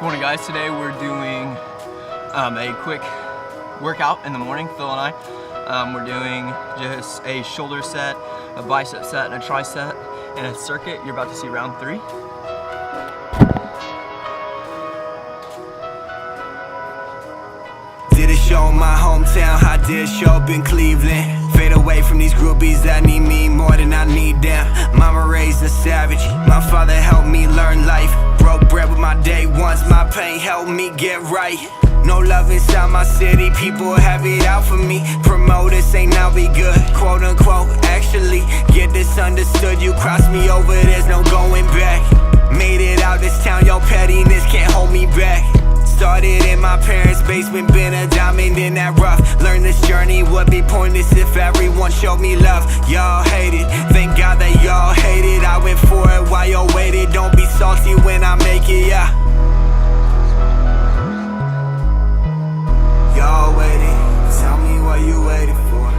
Good morning, guys. Today we're doing a quick workout in the morning, Phil and I. We're doing just a shoulder set, a bicep set, and a tricep in a circuit. You're about to see round 3. Did a show in my hometown, I did a show up in Cleveland. Fade away from these groupies that need me more than I need them. Mama raised a savage, my father helped me learn life. Broke bread with my day once, my pain helped me get right. No love inside my city, people have it out for me. Promoters say now be good, quote unquote. Actually, get this understood, you cross me over, there's no going back. Made it out this town, your pettiness can't hold me back. Started in my parents' basement, been a diamond in that rough. Learned this journey would be pointless if everyone showed me love. Y'all hate it, thank God that y'all hate it. I went for it while y'all waited, don't be salty when I make it, yeah. Y'all waiting, tell me what you waiting for.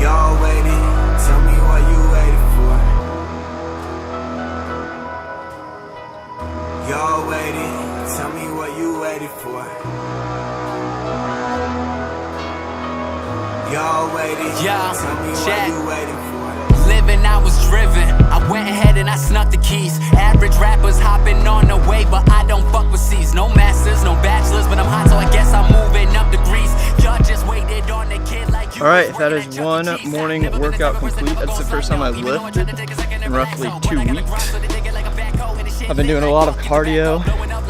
Y'all waiting, tell me what you waiting for. Y'all waiting, tell me what you waiting for. Y'all waiting, tell me what you waiting for. Living, I was driven. I went ahead and I snuck the keys. Average rappers hopping on the wave, but I don't fuck with C's. No masters, no bachelors, but I'm hot, so I guess I'm moving up degrees. Y'all just waited on the kid like you. Alright, that is one morning workout complete. That's the first time I've lifted in roughly 2 weeks. I've been doing a lot of cardio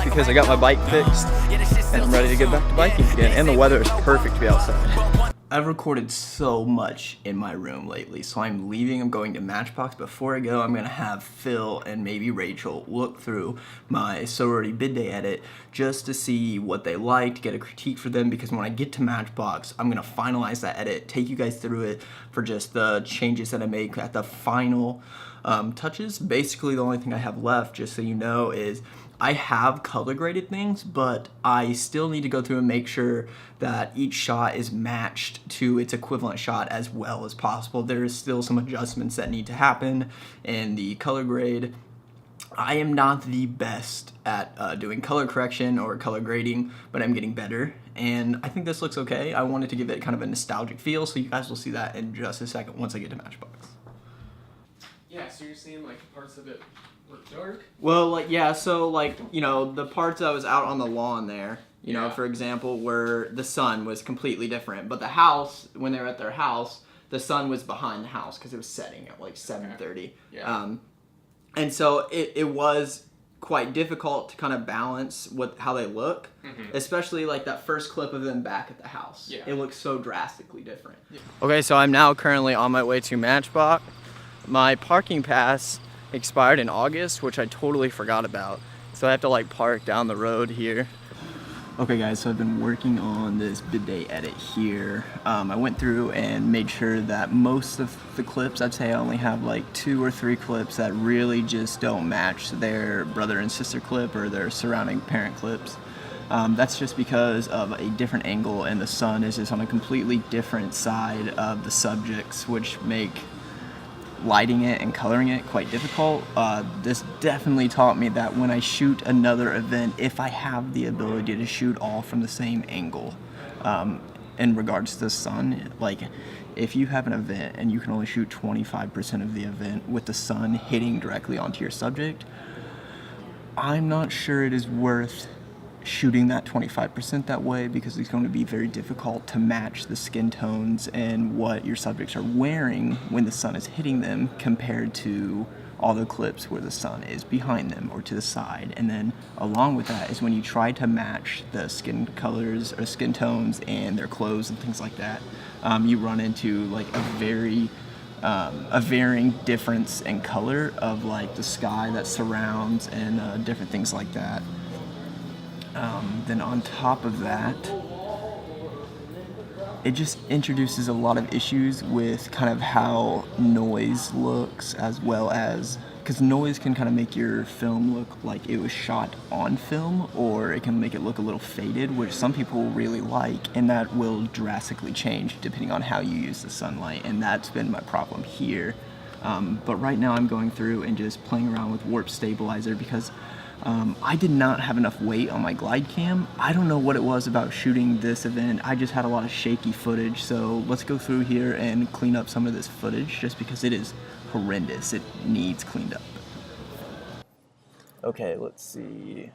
because I got my bike fixed and I'm ready to get back to biking again, and the weather is perfect to be outside. I've recorded so much in my room lately, so I'm leaving. I'm going to Matchbox. Before I go, I'm gonna have Phil and maybe Rachel look through my sorority bid day edit just to see what they liked, get a critique for them, because when I get to Matchbox, I'm gonna finalize that edit, take you guys through it for just the changes that I make at the final touches. Basically, the only thing I have left, just so you know, is I have color graded things, but I still need to go through and make sure that each shot is matched to its equivalent shot as well as possible. There is still some adjustments that need to happen in the color grade. I am not the best at doing color correction or color grading, but I'm getting better, and I think this looks okay. I wanted to give it kind of a nostalgic feel, so you guys will see that in just a second once I get to Matchbox. Yeah, so you're seeing like parts of it were dark? Well, like, yeah, so like, you know, the parts that was out on the lawn there, you know, for example, where the sun was completely different, but the house, when they were at their house, the sun was behind the house because it was setting at like 7:30. Yeah. And so it was quite difficult to kind of balance how they look, especially like that first clip of them back at the house. Yeah. It looks so drastically different. Yeah. Okay, so I'm now currently on my way to Matchbox. My parking pass expired in August, which I totally forgot about. So I have to like park down the road here. Okay guys, so I've been working on this bid day edit here. I went through and made sure that most of the clips, I'd say I only have like 2 or 3 clips that really just don't match their brother and sister clip or their surrounding parent clips. That's just because of a different angle, and the sun is just on a completely different side of the subjects, which make lighting it and coloring it quite difficult. This definitely taught me that when I shoot another event, if I have the ability to shoot all from the same angle, in regards to the sun, like if you have an event and you can only shoot 25% of the event with the sun hitting directly onto your subject, I'm not sure it is worth shooting that 25% that way, because it's going to be very difficult to match the skin tones and what your subjects are wearing when the sun is hitting them compared to all the clips where the sun is behind them or to the side. And then along with that is when you try to match the skin colors or skin tones and their clothes and things like that, you run into like a varying difference in color of like the sky that surrounds and different things like that. Then on top of that, it just introduces a lot of issues with kind of how noise looks, as well as, because noise can kind of make your film look like it was shot on film, or it can make it look a little faded, which some people really like, and that will drastically change depending on how you use the sunlight. And that's been my problem here But right now I'm going through and just playing around with warp stabilizer because I did not have enough weight on my glide cam. I don't know what it was about shooting this event. I just had a lot of shaky footage. So let's go through here and clean up some of this footage just because it is horrendous. It needs cleaned up. Okay, let's see.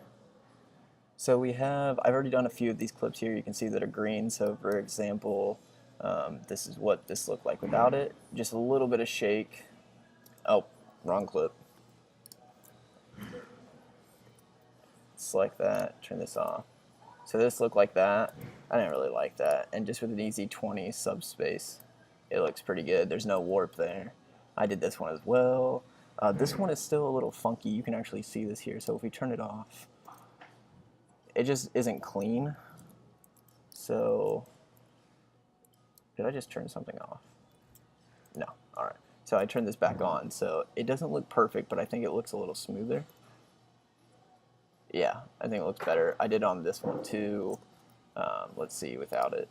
So I've already done a few of these clips here. You can see that are green. So for example, this is what this looked like without it. Just a little bit of shake. Oh, wrong clip. It's like that. Turn this off. So this looked like that. I didn't really like that. And just with an easy 20 subspace, it looks pretty good. There's no warp there. I did this one as well. This one is still a little funky. You can actually see this here. So if we turn it off, it just isn't clean. So did I just turn something off? No. All right. So I turned this back on. So it doesn't look perfect, but I think it looks a little smoother. Yeah, I think it looks better. I did on this one too. Let's see without it.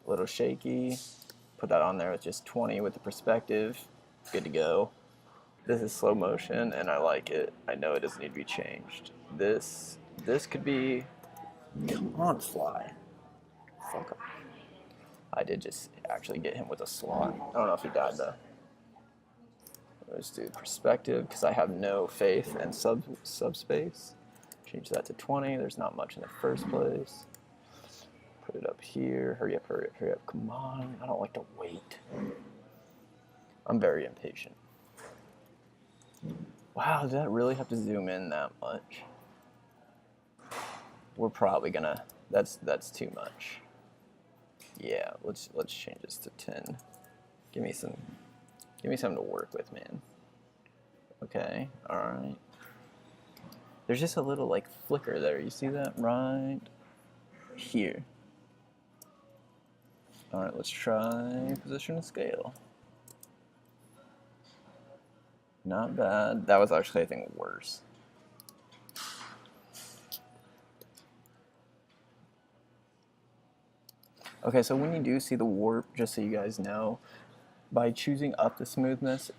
A little shaky. Put that on there with just 20 with the perspective. Good to go. This is slow motion and I like it. I know it doesn't need to be changed. This could be. Come on, fly. Fuck up. I did just actually get him with a slot. I don't know if he died though. Let's do perspective because I have no faith in subspace. Change that to 20. There's not much in the first place. Put it up here. Hurry up, hurry up, hurry up. Come on. I don't like to wait. I'm very impatient. Wow, did that really have to zoom in that much? We're probably gonna. That's too much. Yeah, let's change this to 10. Give me something to work with, man. Okay, all right. There's just a little like flicker there. You see that right here? All right, let's try position and scale. Not bad. That was actually, I think, worse. Okay, so when you do see the warp, just so you guys know, by choosing up the smoothness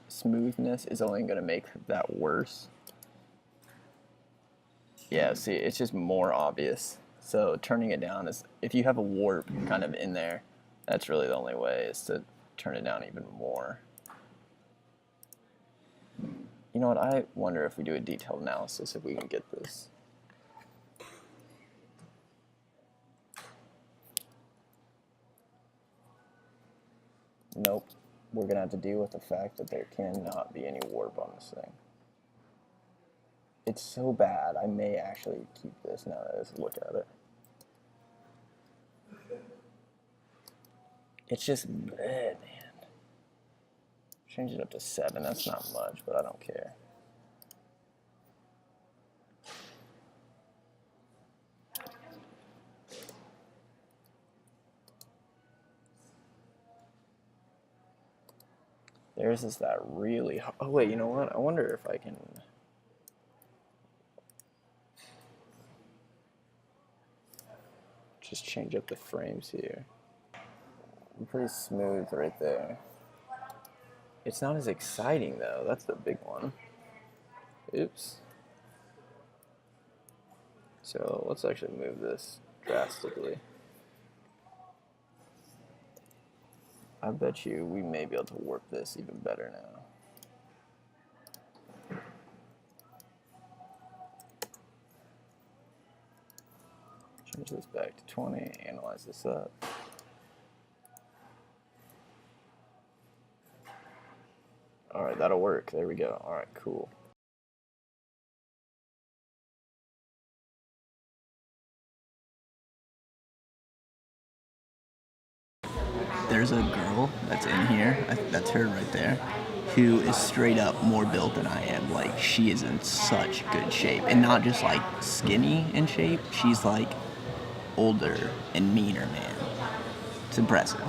is only going to make that worse. Yeah, see, it's just more obvious. So turning it down is, if you have a warp kind of in there, that's really the only way is to turn it down even more. You know what, I wonder if we do a detailed analysis if we can get this. Nope. We're going to have to deal with the fact that there cannot be any warp on this thing. It's so bad, I may actually keep this now that I look at it. It's just bad, man. Change it up to 7, that's not much, but I don't care. There's is that really. Oh wait, you know what? I wonder if I can. Just change up the frames here. I'm pretty smooth right there. It's not as exciting though. That's the big one. Oops. So let's actually move this drastically. I bet you we may be able to warp this even better now. Change this back to 20, analyze this up. Alright, that'll work. There we go. Alright, cool. There's a girl that's in here, that's her right there, who is straight up more built than I am. Like, she is in such good shape. And not just like skinny in shape, she's like older and meaner, man. It's impressive.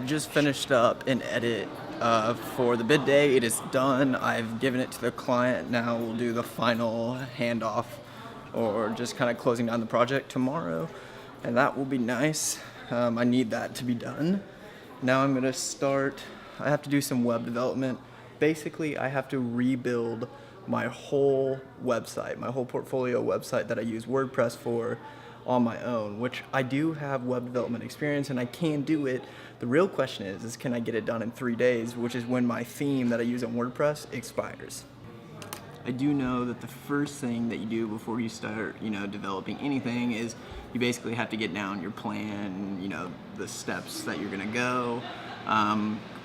Just finished up an edit for the bid day. It is done. I've given it to the client. Now we'll do the final handoff, or just kind of closing down the project tomorrow, and that will be nice. I need that to be done. Now I'm gonna start. I have to do some web development. Basically, I have to rebuild my whole website, my whole portfolio website that I use WordPress for on my own, which I do have web development experience and I can do it. The real question is can I get it done in 3 days, which is when my theme that I use on WordPress expires. I do know that the first thing that you do before you start, developing anything is you basically have to get down your plan, the steps that you're gonna go,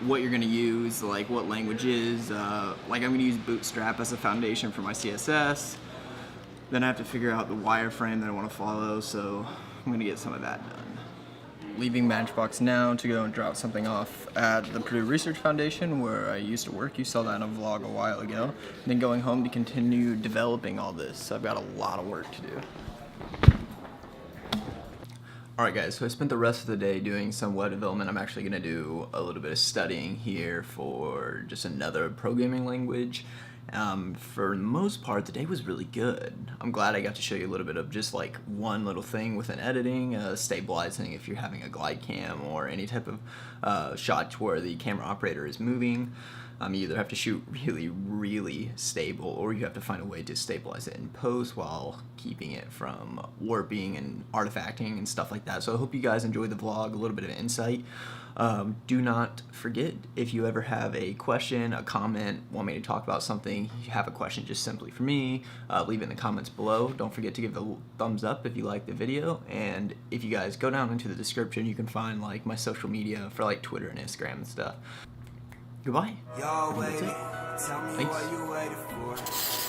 what you're gonna use, like what languages, like I'm gonna use Bootstrap as a foundation for my CSS. Then I have to figure out the wireframe that I want to follow, so I'm gonna get some of that done. Leaving Matchbox now to go and drop something off at the Purdue Research Foundation where I used to work. You saw that in a vlog a while ago. Then going home to continue developing all this. So I've got a lot of work to do. Alright guys, so I spent the rest of the day doing some web development. I'm actually going to do a little bit of studying here for just another programming language. For the most part, the day was really good. I'm glad I got to show you a little bit of just like one little thing within editing, stabilizing if you're having a glide cam or any type of shot where the camera operator is moving. You either have to shoot really, really stable, or you have to find a way to stabilize it in post while keeping it from warping and artifacting and stuff like that. So I hope you guys enjoyed the vlog, a little bit of insight. Do not forget, if you ever have a question, a comment, want me to talk about something, you have a question just simply for me, leave it in the comments below. Don't forget to give the thumbs up if you like the video, and if you guys go down into the description, you can find like my social media for like Twitter and Instagram and stuff. Goodbye. Y'all waiting, tell me what you waiting for.